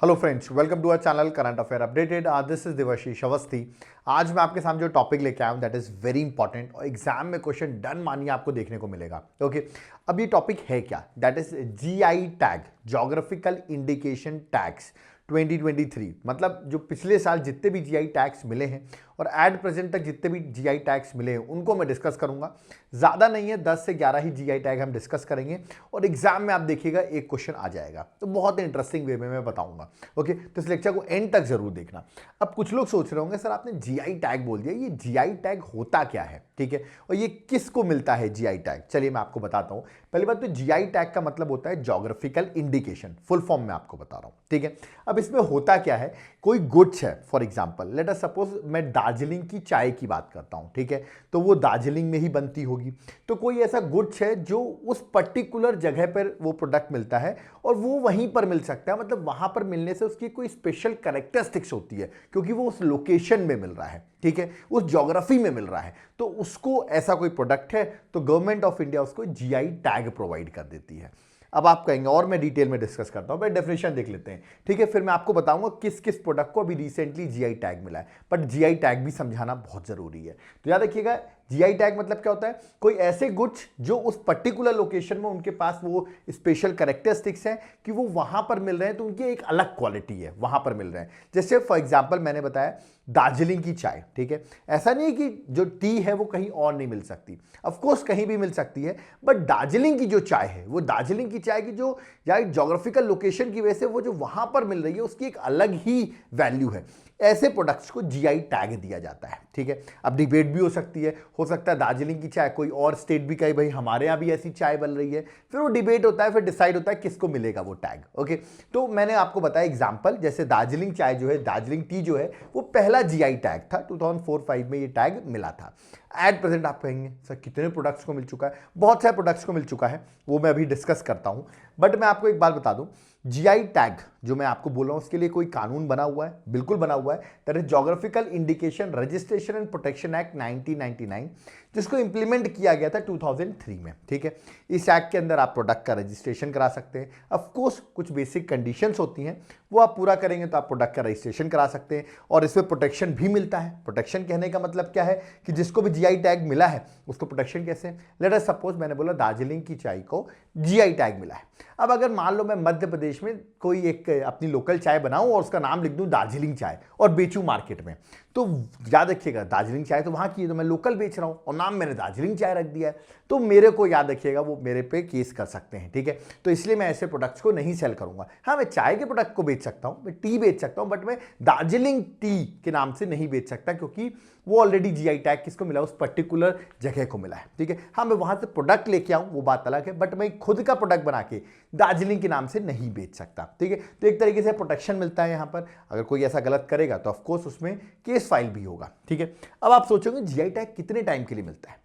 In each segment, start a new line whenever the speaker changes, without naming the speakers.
Hello friends, welcome to our channel current affair updated. This is Devashish Awasthi. आज मैं आपके सामने जो टॉपिक लेके आया हूं दैट इज वेरी इंपॉर्टेंट और एग्जाम में क्वेश्चन डन मानिए आपको देखने को मिलेगा। ओके, अब ये टॉपिक है क्या? That is GI tag, geographical indication tags 2023। मतलब जो पिछले साल जितने भी जीआई टैग्स मिले हैं और एट प्रेजेंट तक जितने भी जीआई टैग्स मिले हैं उनको मैं डिस्कस करूंगा। ज़्यादा नहीं है, 10 से 11 ही जीआई टैग हम डिस्कस करेंगे और एग्जाम में आप देखिएगा एक क्वेश्चन आ जाएगा, तो बहुत इंटरेस्टिंग वे में मैं बताऊंगा। ओके, तो इस लेक्चर को एंड तक जरूर देखना। अब कुछ लोग सोच रहे होंगे सर आपने जीआई टैग बोल दिया, ये जीआई टैग होता क्या है? ठीक है, और ये किसको मिलता है जीआई टैग? चलिए मैं आपको बताता हूं। पहली बात तो जीआई टैग का मतलब होता है ज्योग्राफिकल इंडिकेशन, फुल फॉर्म में आपको बता रहा हूं। ठीक है, अब इसमें होता क्या है, कोई गुड्स है, for example let us suppose मैं दार्जिलिंग की चाय की बात करता हूं, ठीक है, तो वो दार्जिलिंग में ही बनती होगी। तो कोई ऐसा गुड्स है जो उस पर्टिकुलर जगह पर वो प्रोडक्ट मिलता है और वो वहीं पर मिल सकता है, मतलब वहां पर मिलने से उसकी कोई स्पेशल कैरेक्टरिस्टिक्स होती है क्योंकि वो उस लोकेशन में मिल रहा है, ठीक है, उस ज्योग्राफी में मिल रहा है, तो उसको ऐसा कोई प्रोडक्ट है तो गवर्नमेंट ऑफ इंडिया उसको जीआई टैग प्रोवाइड कर देती है। अब आप कहेंगे और मैं डिटेल में डिस्कस करता हूं, पहले डेफिनेशन देख लेते हैं। ठीक है, फिर मैं आपको बताऊंगा किस किस प्रोडक्ट को अभी रिसेंटली जीआई टैग मिला है, बट जीआई टैग भी समझाना बहुत जरूरी है। तो याद रखिएगा, जीआई टैग मतलब क्या होता है, कोई ऐसे गुड्स जो उस पर्टिकुलर लोकेशन में उनके पास वो स्पेशल कैरेक्टरिस्टिक्स हैं कि वो वहां पर मिल रहे हैं, तो उनकी एक अलग क्वालिटी है, वहां पर मिल रहे हैं। जैसे फॉर एग्जांपल मैंने बताया दार्जिलिंग की चाय, ठीक है, ऐसा नहीं है कि जो टी है वो कहीं और नहीं मिल सकती, ऑफ कोर्स कहीं भी मिल सकती है, बट दार्जिलिंग की जो चाय है वो दार्जिलिंग की चाय की जो ज्योग्राफिकल लोकेशन की वजह से वो जो वहां पर मिल रही है उसकी एक अलग ही वैल्यू है। ऐसे प्रोडक्ट्स को जीआई टैग दिया जाता है। ठीक है, अब डिबेट भी हो सकती है, हो सकता है दार्जिलिंग की चाय कोई और स्टेट भी कहे भाई हमारे यहाँ भी ऐसी चाय बन रही है, फिर वो डिबेट होता है, फिर डिसाइड होता है किसको मिलेगा वो टैग। ओके, तो मैंने आपको बताया एग्जांपल, जैसे दार्जिलिंग चाय जो है, दार्जिलिंग टी जो है, वो पहला जीआई टैग था, 2004-5 में ये टैग मिला था। एट प्रेजेंट आप कहेंगे सर कितने प्रोडक्ट्स को मिल चुका है? बहुत सारे प्रोडक्ट्स को मिल चुका है, वो मैं अभी डिस्कस करता हूं, बट मैं आपको एक बात बता दूं, जीआई टैग जो मैं आपको बोल रहा हूं उसके लिए कोई कानून बना हुआ है, बिल्कुल बना हुआ है, that is geographical indication registration and protection act 1999, जिसको इंप्लीमेंट किया गया था 2003 में। ठीक है, इस एक्ट के अंदर आप प्रोडक्ट का रजिस्ट्रेशन करा सकते हैं। ऑफ कोर्स कुछ बेसिक कंडीशंस होती हैं, वो आप पूरा करेंगे तो आप प्रोडक्ट का रजिस्ट्रेशन करा सकते हैं और इसमें प्रोटेक्शन भी मिलता है। प्रोटेक्शन कहने का मतलब क्या है कि जिसको भी जीआई टैग मिला है उसको प्रोटेक्शन कैसे? लेट अस सपोज मैंने बोला दार्जिलिंग की चाय को जीआई टैग मिला है। अब अगर मान लो मैं मध्य प्रदेश में कोई एक अपनी लोकल चाय बनाऊं और उसका नाम लिख दूं दार्जिलिंग चाय और बेचूं मार्केट में, तो याद रखिएगा दार्जिलिंग चाय तो वहां की है, तो मैं लोकल बेच रहा हूं और नाम मैंने दार्जिलिंग चाय रख दिया है, तो मेरे को याद रखिएगा वो मेरे पे केस कर सकते हैं। ठीक है, तो इसलिए मैं ऐसे प्रोडक्ट्स को नहीं सेल करूंगा। हाँ, मैं चाय के प्रोडक्ट को बेच सकता हूं, मैं टी बेच सकता हूं, बट मैं दार्जिलिंग टी के नाम से नहीं बेच सकता क्योंकि वो ऑलरेडी जीआई टैग किसको मिला? उस पर्टिकुलर जगह को मिला है। ठीक है, हाँ मैं वहां से प्रोडक्ट लेके आऊं वो बात अलग है, बट मैं खुद का प्रोडक्ट बना के दार्जिलिंग के नाम से नहीं बेच सकता। ठीक है, तो एक तरीके से प्रोटेक्शन मिलता है यहां पर। अगर कोई ऐसा गलत करेगा तो ऑफकोर्स उसमें केस फाइल भी होगा। ठीक है, अब आप सोचोगे जीआई टैग कितने टाइम के लिए मिलता है?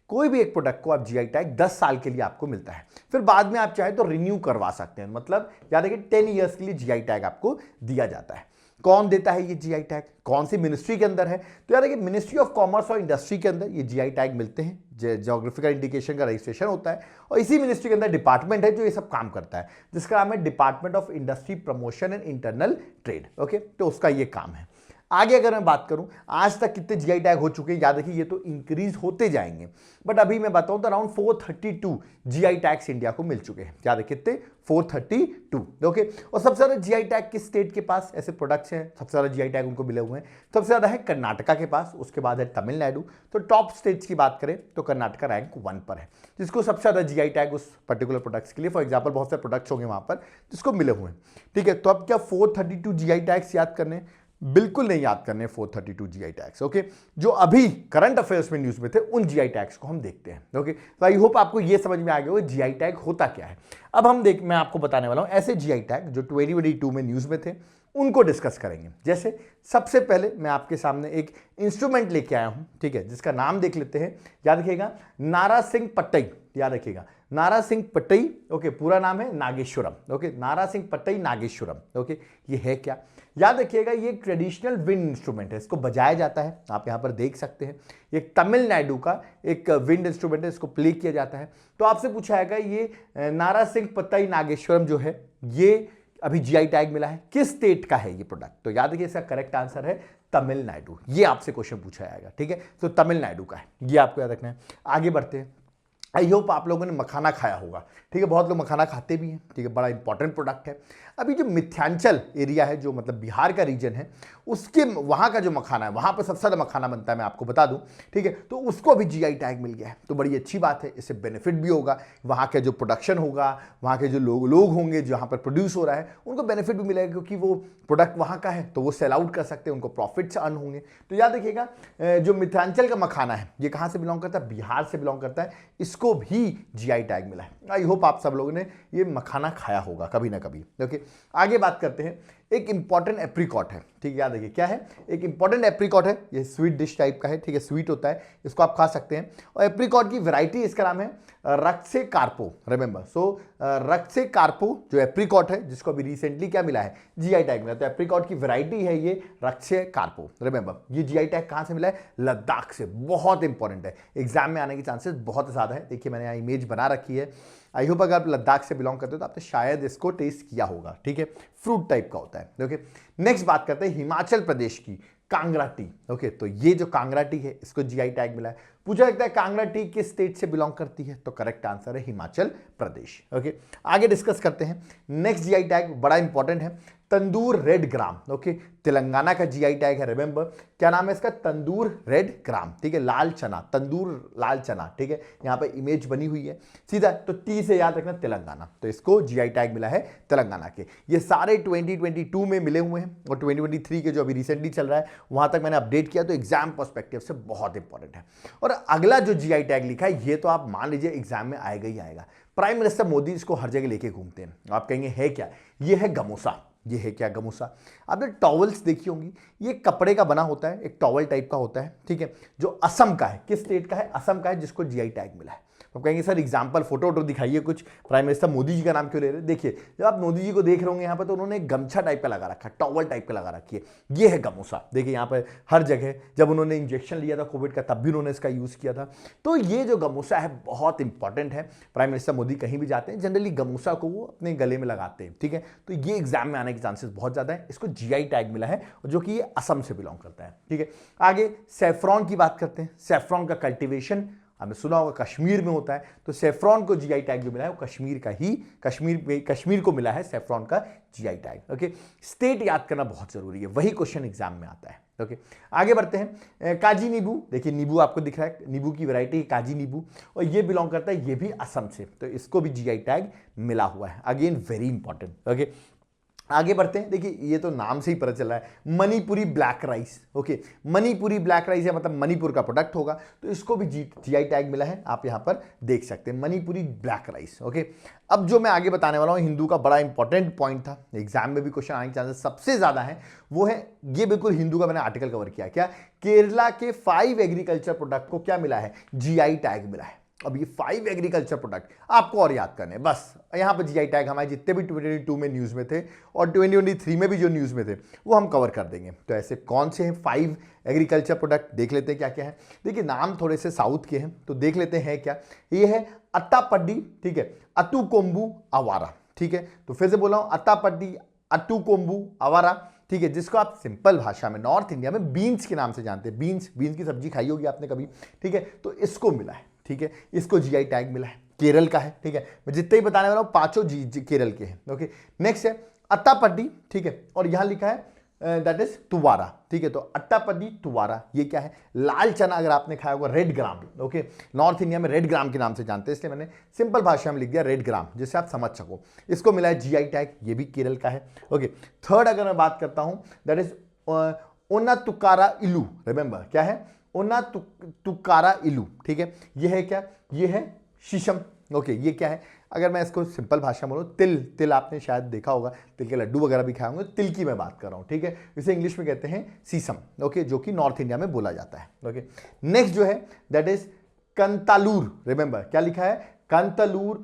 कोई भी एक प्रोडक्ट को आप जीआई टैग 10 साल के लिए आपको मिलता है, फिर बाद में आप चाहे तो रिन्यू करवा सकते हैं, मतलब याद रखिए 10 ईयर्स के लिए जीआई टैग आपको दिया जाता है। कौन देता है ये जीआई टैग? कौन सी मिनिस्ट्री के अंदर है? तो याद रखिए मिनिस्ट्री ऑफ कॉमर्स और इंडस्ट्री के अंदर ये जीआई टैग मिलते हैं, ज्योग्राफिकल इंडिकेशन का रजिस्ट्रेशन होता है, और इसी मिनिस्ट्री के अंदर डिपार्टमेंट है जो ये सब काम करता है, जिसका नाम है department of industry promotion and internal trade. Okay, तो उसका ये काम है। आगे अगर मैं बात करूं आज तक कितने जीआई टैग हो चुके हैं, याद रखिए ये तो इंक्रीज होते जाएंगे, बट अभी मैं बताऊं तो अराउंड 432 जीआई टैग्स इंडिया को मिल चुके हैं। याद रखिए कितने? 432। ओके, और सबसे ज्यादा जीआई टैग किस स्टेट के पास ऐसे प्रोडक्ट्स हैं? सबसे ज्यादा जीआई टैग उनको मिले हुए हैं, सबसे ज्यादा है कर्नाटका के पास, उसके बाद है तमिलनाडु। तो टॉप स्टेट्स की बात करें तो कर्नाटका रैंक 1 पर है, जिसको सबसे ज्यादा जीआई टैग उस पर्टिकुलर प्रोडक्ट्स के लिए, फॉर एग्जाम्पल बहुत सारे प्रोडक्ट्स होंगे वहां पर जिसको मिले हुए हैं। ठीक है, तो अब क्या 432 जीआई टैग्स याद करने? बिल्कुल नहीं याद करने 432 जीआई टैग्स। ओके, जो अभी करंट अफेयर्स में न्यूज में थे उन जीआई टैग्स को हम देखते हैं। ओके, तो आई होप आपको ये समझ में आ गया हो जीआई टैग होता क्या है। अब मैं आपको बताने वाला हूं ऐसे जीआई टैग जो 2022 में न्यूज में थे, उनको डिस्कस करेंगे। जैसे सबसे पहले मैं आपके सामने एक इंस्ट्रूमेंट लेके आया हूं, ठीक है, जिसका नाम देख लेते हैं। याद रखिएगा नारा सिंह पट्टई, याद रखिएगा नारा सिंह पट्टई। ओके, पूरा नाम है नागेश्वरम। ओके, नारा सिंह पट्टई नागेश्वरम। ओके, ये है क्या? याद रखिएगा ये एक ट्रेडिशनल विंड इंस्ट्रूमेंट है, इसको बजाया जाता है, आप यहां पर देख सकते हैं। ये तमिलनाडु का एक विंड इंस्ट्रूमेंट है, इसको प्ले किया जाता है। तो आपसे पूछा जाएगा ये नारा सिंह पट्टई नागेश्वरम जो है ये अभी जीआई टैग मिला है, किस स्टेट का है ये प्रोडक्ट? तो याद रखिए इसका करेक्ट आंसर है तमिलनाडु। ये आपसे क्वेश्चन पूछा जाएगा, ठीक है, तो तमिलनाडु का है, ये आपको याद रखना है। आगे बढ़ते हैं। आई होप आप लोगों ने मखाना खाया होगा, ठीक है, बहुत लोग मखाना खाते भी हैं, ठीक है, बड़ा इंपॉर्टेंट प्रोडक्ट है। अभी जो मिथिलांचल एरिया है, जो मतलब बिहार का रीजन है, उसके वहाँ का जो मखाना है, वहाँ पर सबसे ज़्यादा मखाना बनता है, मैं आपको बता दूँ, ठीक है, तो उसको भी जीआई टैग मिल गया है, तो बड़ी अच्छी बात है, इससे बेनिफिट भी होगा, वहाँ का जो प्रोडक्शन होगा, वहाँ के जो लोग होंगे जहाँ पर प्रोड्यूस हो रहा है, उनको बेनिफिट भी मिलेगा, क्योंकि वो प्रोडक्ट वहाँ का है तो वो सेल आउट कर सकते हैं, उनको प्रॉफिट से अर्न होंगे। तो याद रखिएगा, जो मिथिलांचल का मखाना है, ये कहाँ से बिलोंग करता है? बिहार से बिलोंग करता है, इसको भी जीआई टैग मिला है। आई होप आप सब लोगों ने ये मखाना खाया होगा कभी ना कभी। ओके, आगे बात करते हैं। एक इंपॉर्टेंट एप्रिकॉट है, ठीक है, याद रखिए क्या है, एक इंपॉर्टेंट एप्रिकॉट है, ये स्वीट डिश टाइप का है, ठीक है, स्वीट होता है, इसको आप खा सकते हैं। और एप्रिकॉट की वैरायटी, इसका नाम है रक्से कार्पो, रिमेंबर। सो रक्से कार्पो जो एप्रिकॉट है, जिसको अभी रिसेंटली क्या मिला है? जीआई टैग मिला। तो एप्रिकॉट की वैरायटी है ये रक्से कार्पो, रिमेंबर। ये जीआई टैग कहाँ से मिला है? लद्दाख से। बहुत इंपॉर्टेंट है, एग्जाम में आने के चांसेस बहुत ज़्यादा है। देखिए मैंने यहाँ इमेज बना रखी है। आई होप अगर आप लद्दाख से बिलोंग करते हो तो आपने शायद इसको टेस्ट किया होगा, ठीक है, फ्रूट टाइप का होता है। ओके, नेक्स्ट बात करते हैं हिमाचल प्रदेश की कांगड़ा टी। ओके, तो ये जो कांगड़ा टी है, इसको जीआई टैग मिला है। पूछा लगता है कांगड़ा टी किस स्टेट से बिलोंग करती है? तो करेक्ट आंसर है हिमाचल प्रदेश। ओके, आगे डिस्कस करते हैं। नेक्स्ट जीआई टैग बड़ा इंपॉर्टेंट है, तंदूर रेड ग्राम। ओके, तेलंगाना का जीआई टैग है, रिमेंबर क्या नाम है इसका? तंदूर रेड ग्राम, ठीक है, लाल चना, तंदूर लाल चना, ठीक है, यहाँ पे इमेज बनी हुई है सीधा, तो टी से याद रखना तेलंगाना, तो इसको जीआई टैग मिला है तेलंगाना के। ये सारे 2022 में मिले हुए हैं, और 2023 के जो अभी रिसेंटली चल रहा है वहां तक मैंने अपडेट किया, तो एग्जाम पर्सपेक्टिव से बहुत इंपॉर्टेंट है। और अगला जो जीआई टैग लिखा है, ये तो आप मान लीजिए एग्जाम में आएगा ही आएगा। प्राइम मिनिस्टर मोदी इसको हर जगह लेके घूमते हैं। आप कहेंगे है क्या? ये है गमोसा। ये है क्या? गमूसा। आपने टॉवल्स देखी होंगी, ये कपड़े का बना होता है, एक टॉवल टाइप का होता है, ठीक है, जो असम का है। किस स्टेट का है? असम का है, जिसको जीआई टैग मिला है। आप कहेंगे सर एग्जाम्पल फोटो वोटो दिखाइए कुछ, प्राइम मिनिस्टर मोदी जी का नाम क्यों ले रहे हैं? देखिए जब आप मोदी जी को देख रहे होंगे यहाँ पर, तो उन्होंने गमछा टाइप का लगा रखा है, टॉवल टाइप का लगा रखी है, ये है गमूसा। देखिए यहाँ पर हर जगह, जब उन्होंने इंजेक्शन लिया था कोविड का, तब भी उन्होंने इसका यूज़ किया था। तो ये जो गमूसा है बहुत इंपॉर्टेंट है। प्राइम मिनिस्टर मोदी कहीं भी जाते हैं, जनरली गमूसा को वो अपने गले में लगाते हैं, ठीक है, तो ये एग्जाम में आने के चांसेस बहुत ज़्यादा है। इसको जीआई टैग मिला है, जो कि ये असम से बिलोंग करता है, ठीक है। आगे सेफ्रॉन की बात करते हैं। सेफ्रॉन का कल्टीवेशन हमने सुना होगा कश्मीर में होता है, तो सेफ्रॉन को जीआई टैग जो मिला है वो कश्मीर का ही, कश्मीर को मिला है सेफ्रॉन का जीआई टैग। ओके, स्टेट याद करना बहुत जरूरी है, वही क्वेश्चन एग्जाम में आता है। ओके, आगे बढ़ते हैं। काजी नींबू, देखिए नींबू आपको दिख रहा है, नींबू की वैरायटी काजी नींबू, और ये बिलोंग करता है, ये भी असम से, तो इसको भी जीआई टैग मिला हुआ है। Again very important. ओके, आगे बढ़ते हैं। देखिए ये तो नाम से ही पता चल रहा है, Manipuri black rice. Okay, Manipuri black rice है, मतलब मणिपुर का प्रोडक्ट होगा, तो इसको भी जीआई टैग मिला है, आप यहां पर देख सकते हैं, मणिपुरी ब्लैक राइस। ओके, अब जो मैं आगे बताने वाला हूं, हिंदू का बड़ा इंपॉर्टेंट पॉइंट था, एग्जाम में भी क्वेश्चन आने के चांसेस सबसे ज्यादा है, वो है ये बिल्कुल हिंदू का मैंने आर्टिकल कवर किया। क्या? केरला के 5 एग्रीकल्चर प्रोडक्ट को क्या मिला है? जीआई टैग मिला है। अब ये 5 एग्रीकल्चर प्रोडक्ट आपको और याद करने, बस यहाँ पर जीआई टैग हमारे जितने भी 2022 में न्यूज़ में थे और 2023 में भी जो न्यूज़ में थे वो हम कवर कर देंगे। तो ऐसे कौन से हैं 5 एग्रीकल्चर प्रोडक्ट, देख लेते हैं क्या क्या है। देखिए नाम थोड़े से साउथ के हैं, तो देख लेते हैं क्या। ये है अत्तापड्डी, ठीक है, अतुकोम्बु अवारा, ठीक है, तो फिर से बोला हूँ, अत्तापड्डी अतुकोम्बु अवारा, ठीक है, जिसको आप सिंपल भाषा में नॉर्थ इंडिया में बीन्स के नाम से जानते हैं। बीन्स की सब्जी खाई होगी आपने कभी, ठीक है, तो इसको मिला है, ठीक है, इसको जीआई टैग मिला है। केरल का है, ठीक है, मैं जितने ही बताने वाला हूं पांचों केरल के हैं। ओके, नेक्स्ट है अत्तापड्डी, ठीक है, और यहां लिखा है दैट इज तुवारा, ठीक है, तो अट्टापड्डी तुवारा, ये क्या है? लाल चना, अगर आपने खाया होगा, रेड ग्राम। ओके, नॉर्थ इंडिया में रेड ग्राम के नाम से जानते हैं, इसलिए मैंने सिंपल भाषा में लिख दिया रेड ग्राम, जिससे आप समझ सको। इसको मिला है जीआई टैग, ये भी केरल का है। ओके, थर्ड अगर मैं बात करता हूं, दैट इज ओनातुकारा इलू, रिमेंबर क्या है? ओनातुकारा इलू, ठीक है, ये है क्या? ये है शीशम। ओके, ये क्या है? अगर मैं इसको सिंपल भाषा में बोलूँ, तिल आपने शायद देखा होगा, तिल के लड्डू वगैरह भी खाए होंगे, तिल की मैं बात कर रहा हूँ, ठीक है, इसे इंग्लिश में कहते हैं सीसम। ओके, जो कि नॉर्थ इंडिया में बोला जाता है। ओके, नेक्स्ट जो है दैट इज कंतालूर, रिमेंबर क्या लिखा है? कंतालूर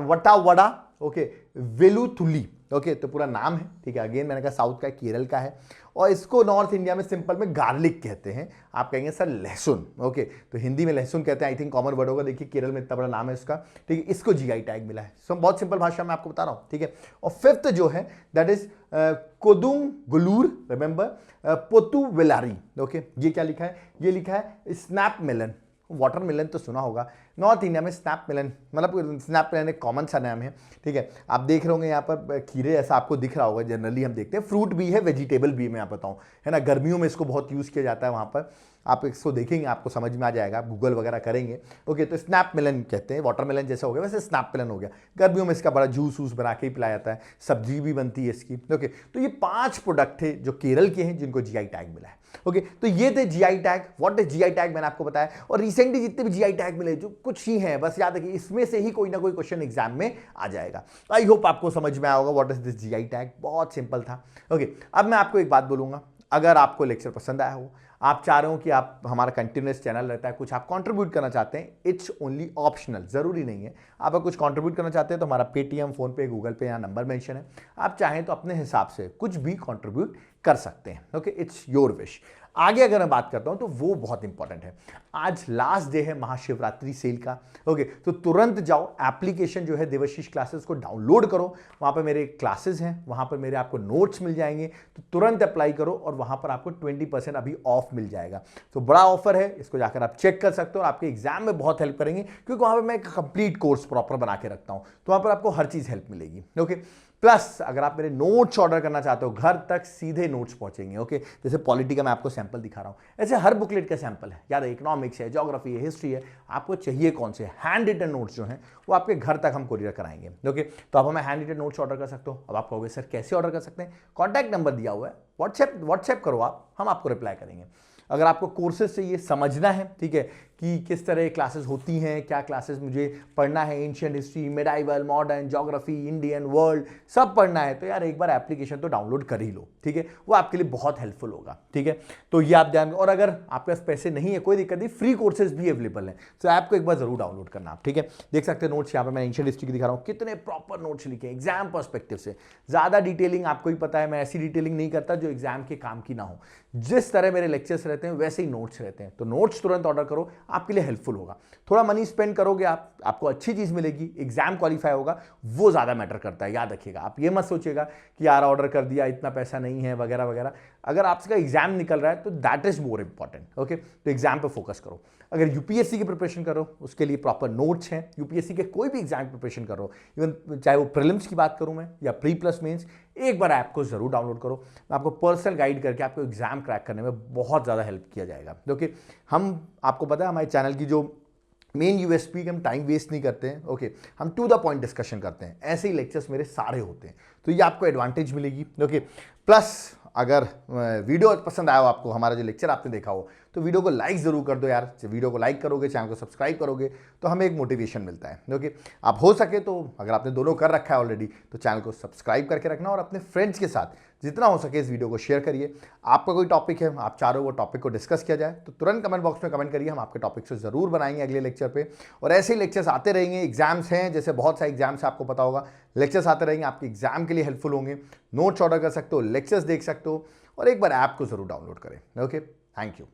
वटावड़ा, ओके, वेलुथुली, ओके, तो पूरा नाम है, ठीक है। अगेन मैंने कहा साउथ का है, केरल का है, और इसको नॉर्थ इंडिया में सिंपल में गार्लिक कहते हैं। आप कहेंगे सर लहसुन, ओके, तो हिंदी में लहसुन कहते हैं, आई थिंक कॉमन वर्ड होगा। देखिए केरल में इतना बड़ा नाम है इसका, ठीक है। इसको जीआई टैग मिला है। सो बहुत सिंपल भाषा में आपको बता रहा हूं, ठीक है। और फिफ्थ जो है दैट इज कोदुंगुलूर, रिमेंबर, पोतुवेलारी, ओके। ये क्या लिखा है? ये लिखा है स्नैप मेलन। वाटरमेलन तो सुना होगा, नॉर्थ इंडिया में स्नैप मेलन, मतलब स्नैप मेलन एक कॉमन सा नाम है, ठीक है। आप देख रहे होंगे यहाँ पर खीरे ऐसा आपको दिख रहा होगा, जनरली हम देखते हैं। फ्रूट भी है, वेजिटेबल भी है, मैं बताऊँ, है ना। गर्मियों में इसको बहुत यूज़ किया जाता है वहाँ पर। आप इसको देखेंगे आपको समझ में आ जाएगा, आप गूगल वगैरह करेंगे, ओके। तो स्नैप मेलन कहते हैं, वाटरमेलन जैसा हो गया वैसे स्नैप मेलन हो गया। गर्मियों में इसका बड़ा जूस वूस बना के ही पिलाया जाता है, सब्जी भी बनती है इसकी, ओके। तो ये 5 प्रोडक्ट थे जो केरल के हैं जिनको जीआई टैग मिला है, ओके। तो ये थे GI tag. What is GI tag मैंने आपको बताया। और रिसेंटली जितने भी जीआई टैग मिले, जो कुछ ही हैं, बस याद रखिए इसमें से ही कोई ना कोई क्वेश्चन एग्जाम में आ जाएगा। आई होप आपको समझ में आया होगा what is this GI tag. बहुत सिंपल था, ओके। अब मैं आपको एक बात बोलूंगा, अगर आपको लेक्चर पसंद आया हो, आप चाह रहे हो कि आप हमारा कंटिन्यूस चैनल रहता है, कुछ आप कंट्रीब्यूट करना चाहते हैं, इट्स ओनली ऑप्शनल, जरूरी नहीं है। आप अगर कुछ कंट्रीब्यूट करना चाहते हैं तो हमारा पेटीएम, फोन पे, गूगल पे यहाँ नंबर मेंशन है। आप चाहें तो अपने हिसाब से कुछ भी कंट्रीब्यूट कर सकते हैं, ओके। It's your wish. आगे अगर मैं बात करता हूं तो वो बहुत इंपॉर्टेंट है। आज लास्ट डे है महाशिवरात्रि सेल का, ओके। तो तुरंत जाओ, एप्लीकेशन जो है देवाशीष क्लासेस को डाउनलोड करो। वहां पर मेरे क्लासेस हैं, वहां पर मेरे आपको नोट्स मिल जाएंगे, तो तुरंत अप्लाई करो और वहां पर आपको 20% अभी ऑफ मिल जाएगा। तो बड़ा ऑफर है, इसको जाकर आप चेक कर सकते हो और आपके एग्जाम में बहुत हेल्प करेंगे, क्योंकि वहां पर मैं एक कंप्लीट कोर्स प्रॉपर बना के रखता हूं, तो वहां पर आपको हर चीज हेल्प मिलेगी, ओके। प्लस अगर आप मेरे नोट्स ऑर्डर करना चाहते हो, घर तक सीधे नोट्स पहुंचेंगे, ओके। जैसे पॉलिटी का मैं आपको सैंपल दिखा रहा हूं, ऐसे हर बुकलेट का सैंपल है, याद है, इकोनॉमिक्स है, ज्योग्राफी है, हिस्ट्री है, आपको चाहिए कौन से हैंड रिटन नोट्स जो हैं वो आपके घर तक हम कोरियर कराएंगे, ओके। तो आप हमें हैंड रिटन नोट्स ऑर्डर कर सकते हो। अब आप कहोगे सर कैसे ऑर्डर कर सकते हैं? कॉन्टैक्ट नंबर दिया हुआ है, व्हाट्सएप करो आप, हम आपको रिप्लाई करेंगे। अगर आपको कोर्सेज से ये समझना है, ठीक है, कि किस तरह क्लासेस होती हैं, क्या क्लासेस मुझे पढ़ना है, ancient history, medieval, modern, geography, Indian, world, सब पढ़ना है, तो यार एक बार एप्लीकेशन तो डाउनलोड कर ही लो, ठीक है। वो आपके लिए बहुत हेल्पफुल होगा, ठीक है। तो ये आप ध्यान, और अगर आपके पास पैसे नहीं है कोई दिक्कत नहीं, फ्री कोर्सेज भी अवेलेबल हैं, तो ऐप को एक बार जरूर डाउनलोड करना आप, ठीक है। देख सकते हैं नोट्स यहाँ पर मैं एंशिएंट हिस्ट्री की दिखा रहा हूँ, कितने प्रॉपर नोट्स लिखे एग्जाम पर्सपेक्टिव से। ज्यादा डिटेलिंग आपको ही पता है, मैं ऐसी डिटेलिंग नहीं करता जो एग्जाम के काम की ना हो। जिस तरह मेरे लेक्चर्स रहते हैं वैसे ही नोट्स रहते हैं, तो नोट्स तुरंत ऑर्डर करो, आपके लिए हेल्पफुल होगा। थोड़ा मनी स्पेंड करोगे आप, आपको अच्छी चीज मिलेगी, एग्जाम क्वालिफाई होगा, वो ज्यादा मैटर करता है, याद रखिएगा। आप ये मत सोचिएगा कि यार ऑर्डर कर दिया, इतना पैसा नहीं है वगैरह वगैरह। अगर आपका एग्जाम निकल रहा है तो that is more important, okay. तो एग्जाम पे फोकस करो। अगर यूपीएससी की प्रिपरेशन करो, उसके लिए प्रॉपर नोट्स हैं। यूपीएससी के कोई भी एग्जाम की प्रिपरेशन करो, इवन चाहे वो प्रीलिम्स की बात करूं मैं या प्री प्लस मेंस, एक बार ऐप को जरूर डाउनलोड करो। आपको पर्सनल गाइड करके आपको एग्जाम क्रैक करने में बहुत ज़्यादा हेल्प किया जाएगा, क्योंकि हम, आपको पता है हमारे चैनल की जो मेन यूएसपी कि हम टाइम वेस्ट नहीं करते हैं, ओके। हम टू द पॉइंट डिस्कशन करते हैं, ऐसे ही लेक्चर्स मेरे सारे होते हैं, तो ये आपको एडवांटेज मिलेगी, ओके। प्लस अगर वीडियो पसंद आया हो आपको, हमारा जो लेक्चर आपने देखा हो, तो वीडियो को लाइक जरूर कर दो यार। वीडियो को लाइक करोगे, चैनल को सब्सक्राइब करोगे, तो हमें एक मोटिवेशन मिलता है, ओके। आप हो सके तो, अगर आपने दोनों कर रखा है ऑलरेडी, तो चैनल को सब्सक्राइब करके रखना और अपने फ्रेंड्स के साथ जितना हो सके इस वीडियो को शेयर करिए। आपका कोई टॉपिक है, आप चाह रहे हो वो टॉपिक को डिस्कस किया जाए, तो तुरंत कमेंट बॉक्स में कमेंट करिए, हम आपके टॉपिक से जरूर बनाएंगे अगले लेक्चर पे। और ऐसे ही लेक्चर्स आते रहेंगे। एग्जाम्स हैं, जैसे बहुत सारे एग्जाम्स आपको पता होगा, लेक्चर्स आते रहेंगे, आपके एग्जाम के लिए हेल्पफुल होंगे। नोट्स ऑर्डर कर सकते हो, लेक्चर्स देख सकते हो, और एक बार ऐप को जरूर डाउनलोड करें, ओके। Thank you.